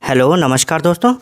Hello नमस्कार दोस्तों।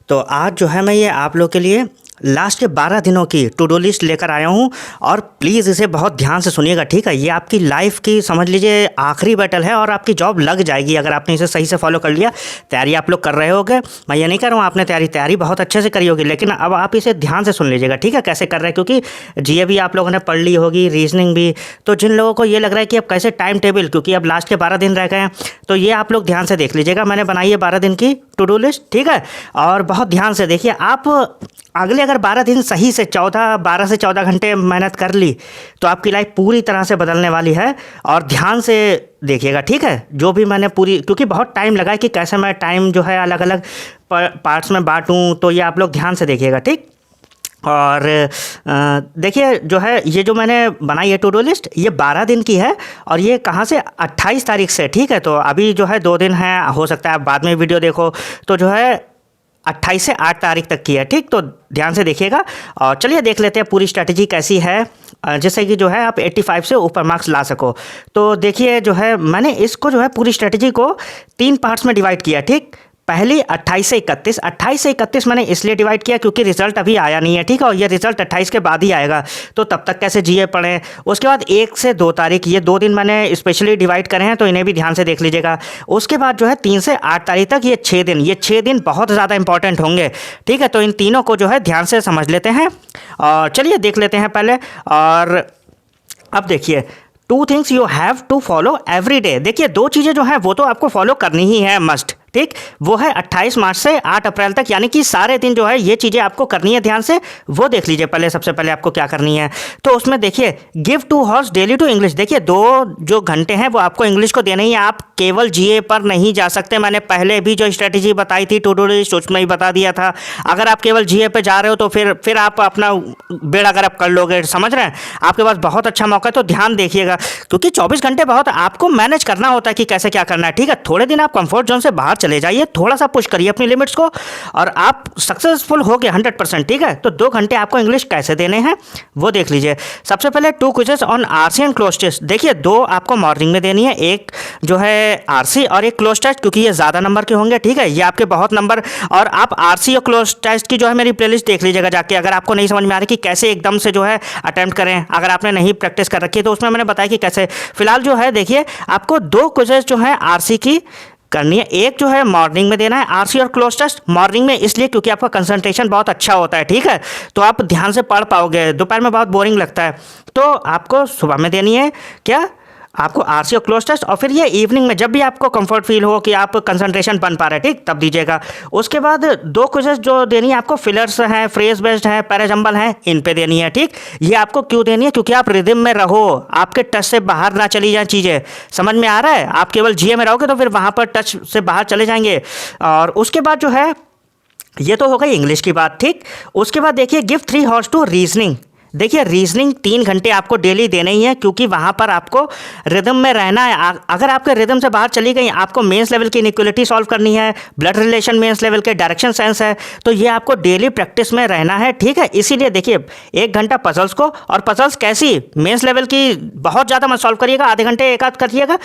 तो आज जो है मैं ये आप लोग के लिए लास्ट के 12 दिनों की टू डू लिस्ट लेकर आया हूँ और प्लीज़ इसे बहुत ध्यान से सुनिएगा, ठीक है। ये आपकी लाइफ की समझ लीजिए आखिरी बैटल है और आपकी जॉब लग जाएगी अगर आपने इसे सही से फॉलो कर लिया। तैयारी आप लोग कर रहे होगे, मैं ये नहीं कर रहा हूँ आपने तैयारी बहुत अच्छे से करी होगी, लेकिन अब आप इसे ध्यान से सुन लीजिएगा, ठीक है। कैसे कर रहे हैं, क्योंकि जीए भी आप लोगों ने पढ़ ली होगी, रीजनिंग भी। तो जिन लोगों को ये लग रहा है कि अब कैसे टाइम टेबल, क्योंकि अब लास्ट के 12 दिन रह गए हैं, तो ये आप लोग ध्यान से देख लीजिएगा। मैंने बनाई है 12 दिन की टू डू लिस्ट, ठीक है। और बहुत ध्यान से देखिए, आप अगले अगर 12 दिन सही से 12 से 14 घंटे मेहनत कर ली तो आपकी लाइफ पूरी तरह से बदलने वाली है। और ध्यान से देखिएगा, ठीक है। जो भी मैंने क्योंकि बहुत टाइम लगा है कि कैसे मैं टाइम जो है अलग अलग पार्ट्स में बांटूं, तो ये आप लोग ध्यान से देखिएगा, ठीक। और देखिए जो है ये जो मैंने बनाई है टू डू लिस्ट, ये 12 दिन की है और ये कहाँ से 28 तारीख से, ठीक है। तो अभी जो है 2 दिन है, हो सकता है आप बाद में वीडियो देखो, तो जो है 28 से 8 तारीख तक की है, ठीक। तो ध्यान से देखिएगा और चलिए देख लेते हैं पूरी स्ट्रैटेजी कैसी है, जिससे कि जो है आप 85 से ऊपर मार्क्स ला सको। तो देखिए जो है मैंने इसको जो है पूरी स्ट्रैटेजी को 3 पार्ट्स में डिवाइड किया, ठीक। पहली 28 से 31 मैंने इसलिए डिवाइड किया क्योंकि रिजल्ट अभी आया नहीं है, ठीक है। और ये रिजल्ट 28 के बाद ही आएगा, तो तब तक कैसे जीए पढ़ें। उसके बाद 1 से 2 तारीख, ये 2 दिन मैंने स्पेशली डिवाइड करे हैं, तो इन्हें भी ध्यान से देख लीजिएगा। उसके बाद जो है 3 से 8 तारीख तक, ये 6 दिन बहुत ज़्यादा इंपॉर्टेंट होंगे, ठीक है। तो इन तीनों को जो है ध्यान से समझ लेते हैं और चलिए देख लेते हैं पहले। और अब देखिए, 2 things you have to follow every day. देखिए 2 चीज़ें जो हैं वो तो आपको फॉलो करनी ही है, मस्ट, ठीक। वो है 28 मार्च से 8 अप्रैल तक, यानी कि सारे दिन जो है ये चीज़ें आपको करनी है। ध्यान से वो देख लीजिए पहले। सबसे पहले आपको क्या करनी है, तो उसमें देखिए give 2 hours daily to English. देखिए 2 जो घंटे हैं वो आपको इंग्लिश को देने ही है। आप केवल जीए पर नहीं जा सकते। मैंने पहले भी जो स्ट्रेटेजी बताई थी टू डू लिस्ट, उसमें ही बता दिया था। अगर आप केवल जीए पे जा रहे हो तो फिर आप अपना बेड़ा गर्क कर लोगे, समझ रहे हैं। आपके पास बहुत अच्छा मौका है, तो ध्यान देखिएगा, क्योंकि 24 घंटे बहुत आपको मैनेज करना होता है कि कैसे क्या करना है, ठीक है। थोड़े दिन आप कंफर्ट जोन से बाहर चले जाइए, थोड़ा सा पुश करिए अपनी लिमिट्स को और आप सक्सेसफुल हो गए 100%, ठीक है। तो 2 घंटे आपको इंग्लिश कैसे देने हैं वो देख लीजिए। सबसे पहले 2 quizzes on RC and cloze test. देखिए 2 आपको मॉर्निंग में देनी है, एक जो है आरसी और एक क्लोज टेस्ट, क्योंकि ये ज़्यादा नंबर के होंगे, ठीक है। ये आपके बहुत नंबर, और आप आरसी और क्लोज टेस्ट की जो है मेरी प्लेलिस्ट देख लीजिएगा जाके, अगर आपको नहीं समझ में आ रही कि कैसे एकदम से जो है अटेम्प्ट करें, अगर आपने नहीं प्रैक्टिस कर रखी है, तो उसमें मैंने बताया कि कैसे। फिलहाल जो है देखिए आपको 2 क्विजेस जो है आरसी की करनी है। एक जो है मॉर्निंग में देना है, आरसी और क्लोज टेस्ट मॉर्निंग में इसलिए क्योंकि आपका कंसंट्रेशन बहुत अच्छा होता है, ठीक है। तो आप ध्यान से पढ़ पाओगे, दोपहर में बहुत बोरिंग लगता है। तो आपको सुबह में देनी है क्या, आपको आरसी और क्लोज टेस्ट, और फिर ये इवनिंग में जब भी आपको कंफर्ट फील हो कि आप कंसंट्रेशन बन पा रहे हैं, ठीक, तब दीजिएगा। उसके बाद 2 क्विजेस जो देनी है आपको, फिलर्स हैं, फ्रेज बेस्ड है, पैराजम्बल हैं, इन पे देनी है, ठीक। ये आपको क्यों देनी है, क्योंकि आप रिदम में रहो, आपके टच से बाहर ना चली जाए चीज़ें, समझ में आ रहा है। आप केवल जीए में रहोगे तो फिर वहाँ पर टच से बाहर चले जाएंगे। और उसके बाद जो है ये तो हो गई इंग्लिश की बात, ठीक। उसके बाद देखिए गिव 3 हॉर्स टू रीजनिंग। देखिए रीजनिंग 3 घंटे आपको डेली देने ही है, क्योंकि वहाँ पर आपको रिदम में रहना है। अगर आपके रिदम से बाहर चली गई, आपको मेंस लेवल की इनइक्वालिटी सॉल्व करनी है, ब्लड रिलेशन मेंस लेवल के, डायरेक्शन सेंस है, तो ये आपको डेली प्रैक्टिस में रहना है, ठीक है। इसीलिए देखिए 1 घंटा पजल्स को, और पजल्स कैसी, मेंस लेवल की बहुत ज़्यादा मत सॉल्व करिएगा, आधे घंटे एक आध करिएगा।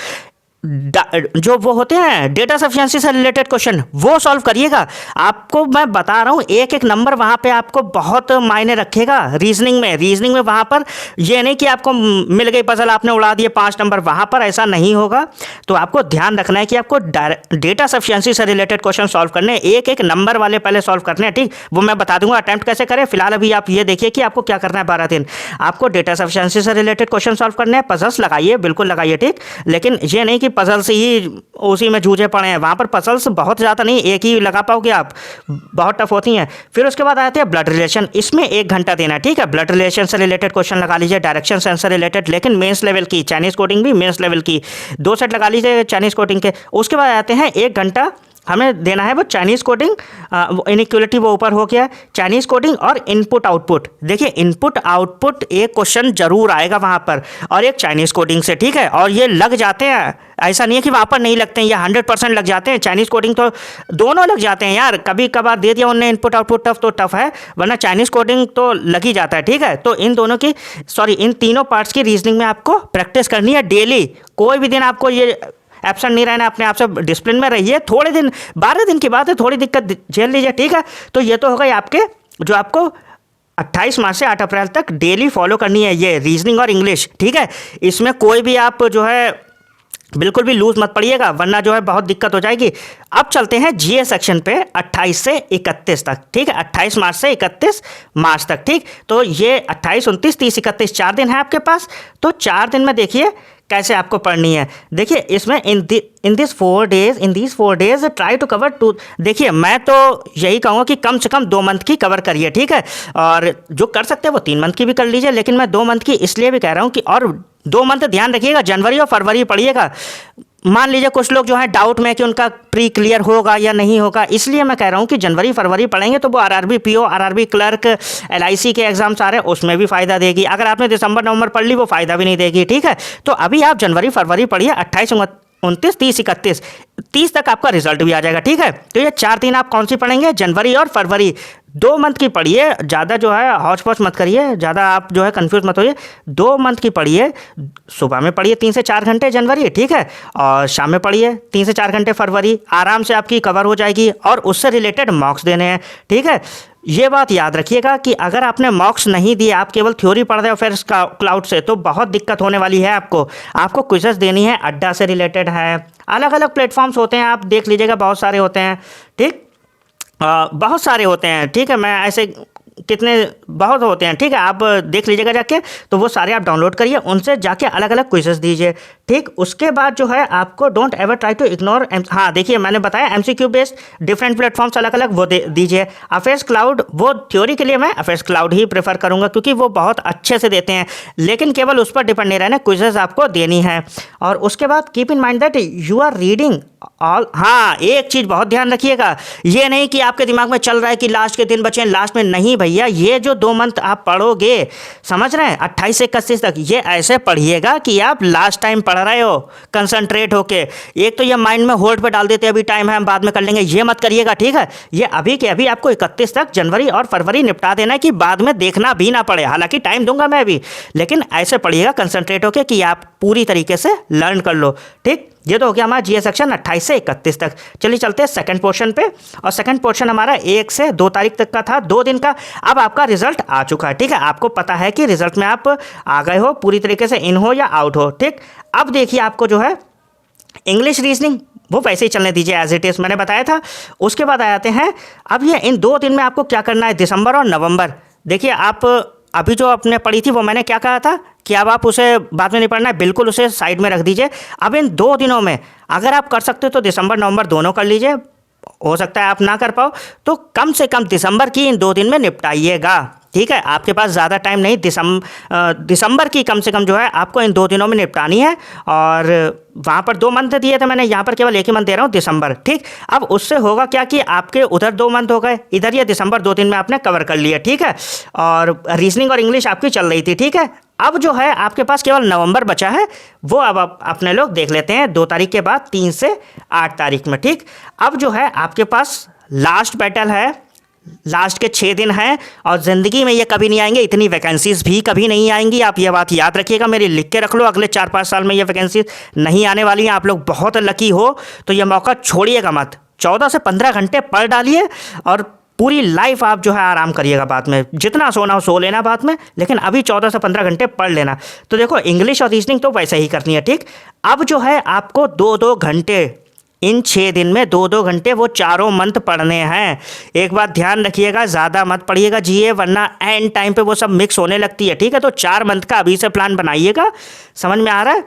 जो वो होते हैं डेटा सफिशिएंसी से रिलेटेड क्वेश्चन, वो सॉल्व करिएगा। आपको मैं बता रहा हूँ एक एक नंबर वहाँ पे आपको बहुत मायने रखेगा रीजनिंग में वहाँ पर ये नहीं कि आपको मिल गई पजल आपने उड़ा दिए 5 नंबर, वहाँ पर ऐसा नहीं होगा। तो आपको ध्यान रखना है कि आपको डेटा सफिशिएंसी से रिलेटेड क्वेश्चन सॉल्व करने, एक एक नंबर वाले पहले सॉल्व करने हैं, ठीक। वो मैं बता दूंगा अटैम्प्ट कैसे करें। फिलहाल अभी आप ये देखिए कि आपको क्या करना है। 12 दिन आपको डेटा सफिशिएंसी से रिलेटेड क्वेश्चन सॉल्व करने हैं। पजल्स लगाइए, बिल्कुल लगाइए, ठीक। लेकिन ये नहीं कि पजल्स ही उसी में जूझे पड़े हैं, वहाँ पर पजल्स बहुत ज़्यादा नहीं, एक ही लगा पाओगे आप, बहुत टफ होती हैं। फिर उसके बाद आते हैं ब्लड रिलेशन, इसमें 1 घंटा देना है, ठीक है। ब्लड रिलेशन से रिलेटेड क्वेश्चन लगा लीजिए, डायरेक्शन सेंस से रिलेटेड, लेकिन मेंस लेवल की, चाइनीज़ कोडिंग भी मेंस लेवल की 2 सेट लगा लीजिए चाइनीज़ कोडिंग के। उसके बाद आते हैं 1 घंटा हमें देना है वो चाइनीज़ कोडिंग, इनइक्वालिटी वो ऊपर हो गया, चाइनीज़ कोडिंग और इनपुट आउटपुट। देखिए इनपुट आउटपुट एक क्वेश्चन जरूर आएगा वहाँ पर, और एक चाइनीज़ कोडिंग से, ठीक है। और ये लग जाते हैं, ऐसा नहीं है कि वहाँ पर नहीं लगते हैं, ये 100% लग जाते हैं। चाइनीज़ कोडिंग तो दोनों लग जाते हैं यार, कभी कभार दे दिया उन्होंने इनपुट आउटपुट टफ तो टफ है, वरना चाइनीज़ कोडिंग तो लग ही जाता है, ठीक है। तो इन दोनों की इन तीनों पार्ट्स की रीजनिंग में आपको प्रैक्टिस करनी है डेली। कोई भी दिन आपको ये एब्सेंट नहीं रहना, अपने आप से डिसिप्लिन में रहिए। थोड़े दिन, 12 दिन की बात है, थोड़ी दिक्कत झेल लीजिए, ठीक है। तो ये तो हो गई आपके जो आपको 28 मार्च से 8 अप्रैल तक डेली फॉलो करनी है, ये रीजनिंग और इंग्लिश, ठीक है। इसमें कोई भी आप जो है बिल्कुल भी लूज मत पड़िएगा, वरना जो है बहुत दिक्कत हो जाएगी। अब चलते हैं जीए सेक्शन पे 28 से 31 तक, ठीक है। 28 मार्च से 31 मार्च तक, ठीक। तो ये 28, 29, 30, 31 4 दिन है आपके पास। तो 4 दिन में देखिए कैसे आपको पढ़नी है। देखिए इसमें in this 4 days try to cover 2। देखिए मैं तो यही कहूँगा कि कम से कम 2 मंथ की कवर करिए, ठीक है। और जो कर सकते हैं वो 3 मंथ की भी कर लीजिए, लेकिन मैं 2 मंथ की इसलिए भी कह रहा हूँ कि, और 2 मंथ ध्यान रखिएगा, जनवरी और फरवरी पढ़िएगा। मान लीजिए कुछ लोग जो है डाउट में कि उनका प्री क्लियर होगा या नहीं होगा, इसलिए मैं कह रहा हूँ कि जनवरी फरवरी पढ़ेंगे तो वो RRB PO, RRB clerk, LIC के एग्जाम्स आ रहे हैं उसमें भी फ़ायदा देगी। अगर आपने दिसंबर नवंबर पढ़ ली वो फ़ायदा भी नहीं देगी, ठीक है। तो अभी आप जनवरी फरवरी पढ़िए, 28, 29, 30, 31, 30 तक आपका रिजल्ट भी आ जाएगा, ठीक है। तो ये 4 दिन आप कौन सी पढ़ेंगे, जनवरी और फरवरी। 2 मंथ की पढ़िए, ज़्यादा जो है हौच पौच मत करिए, ज़्यादा आप जो है कंफ्यूज मत होइए। 2 मंथ की पढ़िए, सुबह में पढ़िए 3 से 4 घंटे जनवरी, ठीक है, और शाम में पढ़िए 3 से 4 घंटे फरवरी। आराम से आपकी कवर हो जाएगी और उससे रिलेटेड मॉक्स देने हैं, ठीक है। ये बात याद रखिएगा कि अगर आपने मॉक्स नहीं दिए, आप केवल थ्योरी पढ़ रहे हो फिर क्लाउड से, तो बहुत दिक्कत होने वाली है आपको क्विज़ेस देनी है, अड्डा से रिलेटेड है, अलग अलग प्लेटफॉर्म्स होते हैं, आप देख लीजिएगा, बहुत सारे होते हैं, ठीक। बहुत सारे होते हैं, ठीक है। मैं ऐसे कितने बहुत होते हैं, ठीक है, आप देख लीजिएगा जाके। तो वो सारे आप डाउनलोड करिए, उनसे जाके अलग अलग क्विजेस दीजिए, ठीक। उसके बाद जो है आपको don't ever try to ignore, हाँ देखिए मैंने बताया एमसीक्यू बेस्ड डिफरेंट प्लेटफॉर्म्स अलग अलग वो दीजिए। अफेयर्स क्लाउड, वो थ्योरी के लिए मैं अफेयर्स क्लाउड ही प्रेफर करूँगा क्योंकि वो बहुत अच्छे से देते हैं, लेकिन केवल उस पर डिपेंड नहीं रहना, क्विजेस आपको देनी है। और उसके बाद keep in mind that you are reading all. हाँ एक चीज़ बहुत ध्यान रखिएगा, ये नहीं कि आपके दिमाग में चल रहा है कि लास्ट के दिन बचे हैं, लास्ट में नहीं भैया। ये जो 2 मंथ आप पढ़ोगे, समझ रहे हैं, 28 से 31 तक, ये ऐसे पढ़िएगा कि आप लास्ट टाइम पढ़ रहे हो, कंसंट्रेट होके। एक तो ये माइंड में होल्ड पे डाल देते हैं, अभी टाइम है हम बाद में कर लेंगे, ये मत करिएगा, ठीक है। ये अभी के अभी आपको 31 तक जनवरी और फरवरी निपटा देना है कि बाद में देखना भी ना पड़े। हालांकि टाइम दूंगा मैं अभी, लेकिन ऐसे पढ़िएगा कंसंट्रेट होके कि आप पूरी तरीके से लर्न कर लो, ठीक। ये तो हो गया हमारा जीए सेक्शन 28 से 31 तक। चलिए चलते हैं सेकंड पोर्शन पे, और सेकंड पोर्शन हमारा 1 से 2 तारीख तक का था, 2 दिन का। अब आपका रिजल्ट आ चुका है, ठीक है। आपको पता है कि रिजल्ट में आप आ गए हो, पूरी तरीके से इन हो या आउट हो, ठीक। अब देखिए आपको जो है इंग्लिश रीजनिंग वो वैसे ही चलने दीजिए एज इट इज़, मैंने बताया था। उसके बाद आ जाते हैं अब ये इन 2 दिन में आपको क्या करना है, दिसंबर और नवंबर। देखिए आप अभी जो आपने पढ़ी थी वो मैंने क्या कहा था कि अब आप उसे बाद में नहीं पढ़ना है, बिल्कुल उसे साइड में रख दीजिए। अब इन 2 दिनों में अगर आप कर सकते हो तो दिसंबर नवंबर दोनों कर लीजिए, हो सकता है आप ना कर पाओ तो कम से कम दिसंबर की इन 2 दिन में निपटाइएगा, ठीक है। आपके पास ज़्यादा टाइम नहीं, दिसंबर की कम से कम जो है आपको इन 2 दिनों में निपटानी है। और वहाँ पर 2 मंथ दिए थे मैंने, यहाँ पर केवल 1 ही मंथ दे रहा हूँ, दिसंबर, ठीक। अब उससे होगा क्या कि आपके उधर 2 मंथ हो गए, इधर ये दिसंबर 2 दिन में आपने कवर कर लिया, ठीक है। और रीजनिंग और इंग्लिश आपकी चल रही थी, ठीक है। अब जो है आपके पास केवल नवंबर बचा है, वो अब आप अपने लोग देख लेते हैं 2 तारीख के बाद 3 से 8 तारीख में, ठीक। अब जो है आपके पास लास्ट बैटल है, लास्ट के 6 दिन हैं, और ज़िंदगी में ये कभी नहीं आएंगे, इतनी वैकेंसीज़ भी कभी नहीं आएंगी। आप ये बात याद रखिएगा, मेरी लिख के रख लो, अगले 4-5 साल में ये वैकेंसीज नहीं आने वाली हैं। आप लोग बहुत लकी हो तो ये मौका छोड़िएगा मत। 14 से 15 घंटे पढ़ डालिए और पूरी लाइफ आप जो है आराम करिएगा, बाद में जितना सोना हो सो लेना बाद में, लेकिन अभी 14 से 15 घंटे पढ़ लेना। तो देखो इंग्लिश और रीजनिंग तो वैसे ही करनी है, ठीक। अब जो है आपको 2-2 घंटे, इन 6 दिन में 2-2 घंटे वो चारों मंथ पढ़ने हैं। एक बात ध्यान रखिएगा, ज़्यादा मत पढ़िएगा जीए, वरना एंड टाइम पे वो सब मिक्स होने लगती है, ठीक है। तो 4 मंथ का अभी से प्लान बनाइएगा, समझ में आ रहा है।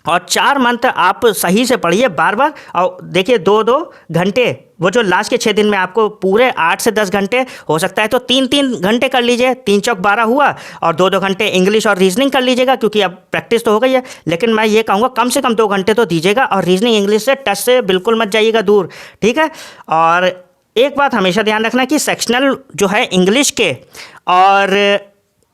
और 4 मंथ आप सही से पढ़िए बार बार। और देखिए 2-2 घंटे, वो जो लास्ट के 6 दिन में आपको पूरे 8 से 10 घंटे, हो सकता है तो 3-3 घंटे कर लीजिए, 3 चौक 12 हुआ, और 2-2 घंटे इंग्लिश और रीजनिंग कर लीजिएगा, क्योंकि अब प्रैक्टिस तो हो गई है। लेकिन मैं ये कहूँगा कम से कम 2 घंटे तो दीजिएगा, और रीजनिंग इंग्लिश से टच से बिल्कुल मत जाइएगा दूर, ठीक है। और एक बात हमेशा ध्यान रखना कि सेक्शनल जो है इंग्लिश के और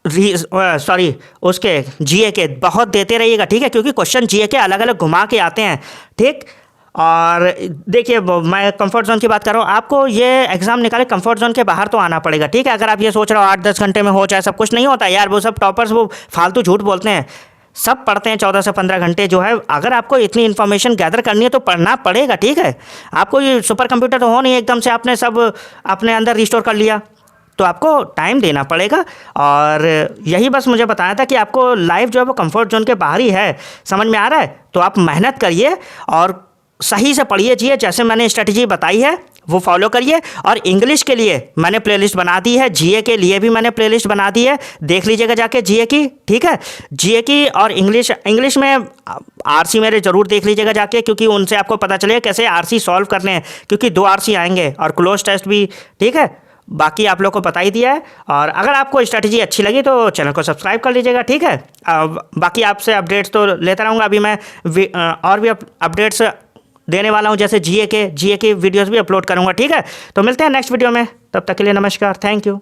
सॉरी उसके जीए के बहुत देते रहिएगा, ठीक है, क्योंकि क्वेश्चन जीए के अलग अलग घुमा के आते हैं, ठीक। और देखिए मैं कंफर्ट जोन की बात कर रहा हूँ, आपको ये एग्ज़ाम निकाले कंफर्ट जोन के बाहर तो आना पड़ेगा, ठीक है। अगर आप ये सोच रहे हो 8-10 घंटे में हो जाए सब कुछ, नहीं होता यार, वो सब टॉपर्स वो फालतू झूठ बोलते हैं। सब पढ़ते हैं 14 से 15 घंटे जो है। अगर आपको इतनी इन्फॉर्मेशन गैदर करनी है तो पढ़ना पड़ेगा, ठीक है। आपको ये सुपर कंप्यूटर तो हो नहीं एकदम से आपने सब अपने अंदर रिस्टोर कर लिया, तो आपको टाइम देना पड़ेगा। और यही बस मुझे बताया था कि आपको लाइफ जो है वो कंफर्ट जोन के बाहर ही है, समझ में आ रहा है। तो आप मेहनत करिए और सही से पढ़िए जिए, जैसे मैंने स्ट्रेटजी बताई है वो फॉलो करिए। और इंग्लिश के लिए मैंने प्लेलिस्ट बना दी है, जीए के लिए भी मैंने प्लेलिस्ट बना दी है, देख लीजिएगा जाके जीए की, ठीक है। जीए की और इंग्लिश में आरसी मेरे ज़रूर देख लीजिएगा जाके, क्योंकि उनसे आपको पता चलेगा कैसे आरसी सॉल्व करने हैं, क्योंकि 2 आरसी आएंगे और क्लोज टेस्ट भी, ठीक है। बाकी आप लोग को बता ही दिया है। और अगर आपको स्ट्रेटजी अच्छी लगी तो चैनल को सब्सक्राइब कर लीजिएगा, ठीक है। बाकी आपसे अपडेट्स तो लेता रहूँगा। अभी मैं और भी अपडेट्स देने वाला हूँ, जैसे जीए के वीडियोस भी अपलोड करूँगा, ठीक है। तो मिलते हैं नेक्स्ट वीडियो में, तब तक के लिए नमस्कार, थैंक यू।